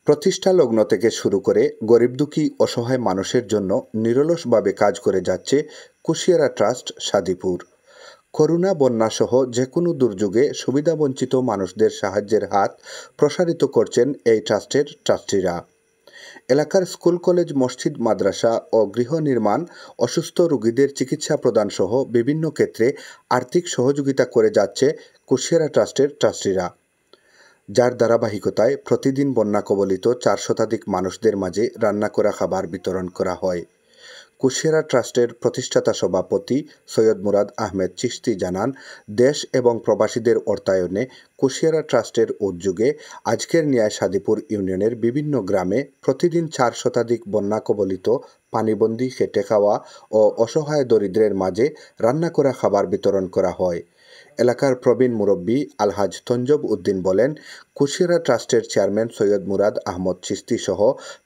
প্রতিষ্ঠা লগ্ন থেকে শুরু করে গরিব দুঃখী অসহায় মানুষের জন্য নিরলসভাবে কাজ করে যাচ্ছে কুশিয়ারা ট্রাস্ট সাদিপুর। করোনা বন্যাসহ যে কোনো দুর্যোগে সুবিধাবঞ্চিত মানুষদের সাহায্যের হাত প্রসারিত করছেন এই ট্রাস্টের ট্রাস্টিরা। এলাকার স্কুল, কলেজ, মসজিদ, মাদ্রাসা ও গৃহ নির্মাণ, অসুস্থ রোগীদের চিকিৎসা প্রদান সহ বিভিন্ন ক্ষেত্রে আর্থিক সহযোগিতা করে যাচ্ছে কুশিয়ারা ট্রাস্টের ট্রাস্টিরা, যার ধারাবাহিকতায় প্রতিদিন বন্যা কবলিত 4 শতাধিক মানুষদের মাঝে রান্না করা খাবার বিতরণ করা হয়। কুশিয়ারা ট্রাস্টের প্রতিষ্ঠাতা সভাপতি সৈয়দ মুরাদ আহমেদ চিশতি জানান, দেশ এবং প্রবাসীদের অর্থায়নে কুশিয়ারা ট্রাস্টের উদ্যোগে আজকের ন্যায় সাদিপুর ইউনিয়নের বিভিন্ন গ্রামে প্রতিদিন 4 শতাধিক বন্যা কবলিত, পানিবন্দী, খেটে খাওয়া ও অসহায় দরিদ্রের মাঝে রান্না করা খাবার বিতরণ করা হয়। এলাকার প্রবীণ মুরব্বী আলহাজ তঞ্জব উদ্দিন বলেন, কুশিয়ারা ট্রাস্টের চেয়ারম্যান সৈয়দ মুরাদ আহমদ চিশতি সহ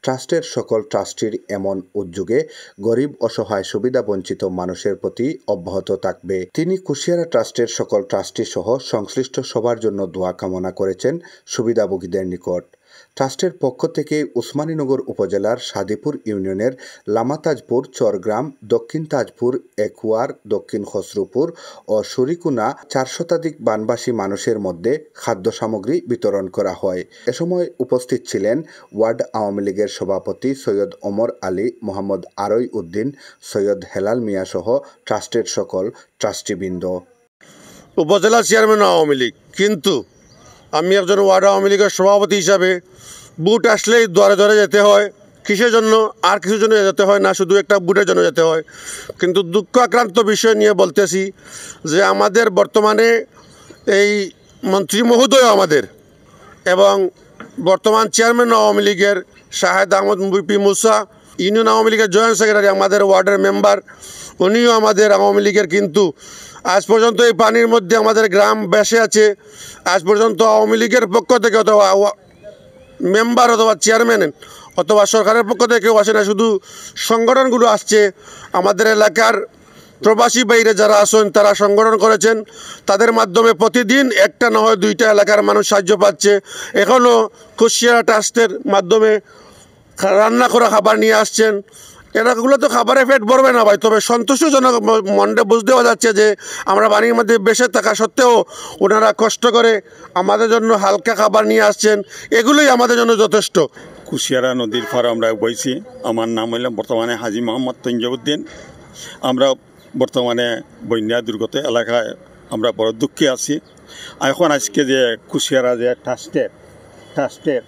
ট্রাস্টের সকল ট্রাস্টির এমন উদ্যোগে গরিব, অসহায়, সুবিধাবঞ্চিত মানুষের প্রতি অব্যাহত থাকবে। তিনি কুশিয়ারা ট্রাস্টের সকল ট্রাস্টি সহ সংশ্লিষ্ট সবার জন্য দোয়া কামনা করেছেন সুবিধাভোগীদের নিকট। ট্রাস্টের পক্ষ থেকে উসমানীনগর উপজেলার সাদিপুর ইউনিয়নের লামাতাজপুর, চরগ্রাম, দক্ষিণ তাজপুর, একুয়ার, দক্ষিণ খসরুপুর ও শরিকুনা 4 শতাধিক বানবাসী মানুষের মধ্যে খাদ্য সামগ্রী বিতরণ করা হয়। এ সময় উপস্থিত ছিলেন ওয়ার্ড আওয়ামী লীগের সভাপতি সৈয়দ ওমর আলী, মোহাম্মদ আরই উদ্দিন, সৈয়দ হেলাল মিয়া সহ ট্রাস্টের সকল ট্রাস্টিবৃন্দ। উপজেলা চেয়ারম্যান আওয়ামী লীগ, কিন্তু আমি একজন ওয়ার্ড আওয়ামী লীগের সভাপতি হিসাবে বুট আসলেই দ্বারে দ্বারে যেতে হয়। কিসের জন্য? আর কিছুর জন্য যেতে হয় না, শুধু একটা বুটের জন্য যেতে হয়। কিন্তু দুঃখ আক্রান্ত বিষয় নিয়ে বলতেছি যে আমাদের বর্তমানে এই মন্ত্রী মহোদয় আমাদের এবং বর্তমান চেয়ারম্যান আওয়ামী লীগের শাহেদ আহমদ মুবিপি মুসা, ইউনিয়ন আওয়ামী লীগের জয়েন্ট সেক্রেটারি, আমাদের ওয়ার্ডের মেম্বার, উনিও আমাদের আওয়ামী লীগের, কিন্তু আজ পর্যন্ত এই পানির মধ্যে আমাদের গ্রাম বেসে আছে। আজ পর্যন্ত আওয়ামী লীগের পক্ষ থেকে অথবা মেম্বার অথবা চেয়ারম্যান অথবা সরকারের পক্ষ থেকে কেউ আসে না, শুধু সংগঠনগুলো আসছে। আমাদের এলাকার প্রবাসী বাইরে যারা আসেন তারা সংগঠন করেছেন, তাদের মাধ্যমে প্রতিদিন একটা না হয় 2টা এলাকার মানুষ সাহায্য পাচ্ছে। এখনও কুশিয়ারা ট্রাস্টের মাধ্যমে রান্না করা খাবার নিয়ে আসছেন। এলাকাগুলো তো খাবারে পেট ভরবে না ভাই, তবে সন্তুষ্টজনক মনে বুঝ দেওয়া যাচ্ছে যে আমরা পানির মধ্যে বেঁচে থাকা সত্ত্বেও ওনারা কষ্ট করে আমাদের জন্য হালকা খাবার নিয়ে আসছেন। এগুলোই আমাদের জন্য যথেষ্ট। কুশিয়ারা নদীর পাড়ে আমরা বইছি। আমার নাম হইলাম বর্তমানে হাজি মোহাম্মদ তঞ্জবউদ্দিন। আমরা বর্তমানে বন্যা দুর্গত এলাকায় আমরা বড় দুঃখে আছি। এখন আজকে যে কুশিয়ারা যে ট্রাস্টের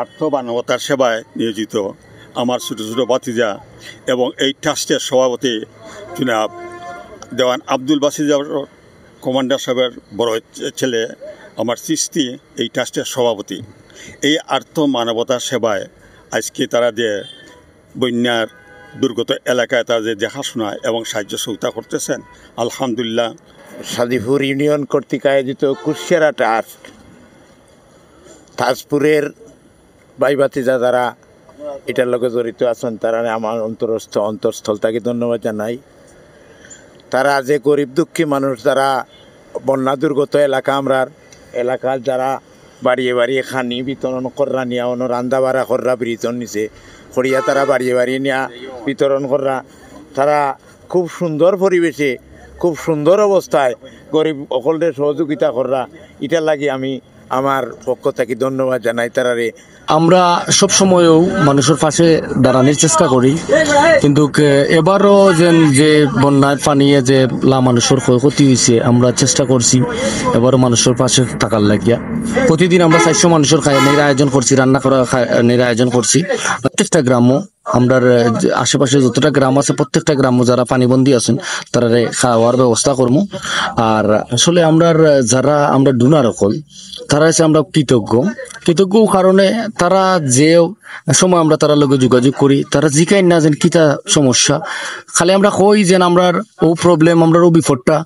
আর্থ মানবতার সেবায় নিয়োজিত আমার ছোটো ছোটো ভাতিজা এবং এই ট্রাস্টের সভাপতি জনাব দেওয়ান আব্দুল বাসির কমান্ডার সাহেবের বড় ছেলে আমার চিশতি এই ট্রাস্টের সভাপতি, এই আর্থ মানবতার সেবায় আজকে তারা যে বন্যার দুর্গত এলাকায় তারা যে দেখাশোনা এবং সাহায্য সহযোগিতা করতেছেন, আলহামদুলিল্লাহ। সাদিপুর ইউনিয়ন কর্তৃক আয়োজিত কুশিয়ারা ট্রাস্ট তাজপুরের ভাই ভাতিজা যারা এটার লগে জড়িত আছেন তারা আমার অন্তরস্থল থেকে ধন্যবাদ জানাই। তারা যে গরিব দুঃখী মানুষ যারা বন্যা দুর্গত এলাকা, আমরার এলাকার যারা বাড়িয়ে বাড়িয়ে খানি বিতরণ করা নিয়া অন্য রান্দা বাড়া করা বিতরণ নিছে করিয়া তারা বাড়িয়ে বাড়িয়ে নিয়া বিতরণ করা, তারা খুব সুন্দর পরিবেশে খুব সুন্দর অবস্থায় গরিব অকলদের সহযোগিতা করা, এটার লাগে আমি আমার পক্ষ থেকে ধন্যবাদ জানাই তারারে। আমরা সবসময়ও মানুষের পাশে দাঁড়ানোর চেষ্টা করি, কিন্তু এবারও যে বন্যার পানিয়ে যে মানুষের ক্ষয়ক্ষতি হয়েছে, আমরা চেষ্টা করছি এবারও মানুষের পাশে থাকার লাগিয়া। প্রতিদিন আমরা 400 মানুষের খাইনের আয়োজন করছি, রান্না করা খাইনের আয়োজন করছি। প্রত্যেকটা গ্রামও আমরা আশেপাশে যতটা গ্রাম আছে প্রত্যেকটা গ্রামও যারা পানিবন্দী আছেন তারা খাওয়ার ব্যবস্থা করবো। আর আসলে যারা আমরা ডোনার অকল তারা হচ্ছে আমরা কৃতজ্ঞ কারণে তারা যে সময় আমরা তারা লগে যোগাযোগ করি, তারা জিকাই না যেন কিতা সমস্যা, খালি আমরা কই যেন আমরার ও প্রবলেম, আমরার ও বিপদটা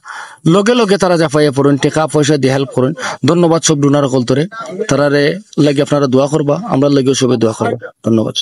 লগে লগে তারা জাফাইয়া পড়েন, টাকা পয়সা দিয়ে হেল্প করেন। ধন্যবাদ সব ডোনার অকল তরে, তারারে লাগে আপনারা দোয়া করবা, আমরা লাগেও সবাই দোয়া করবা। ধন্যবাদ।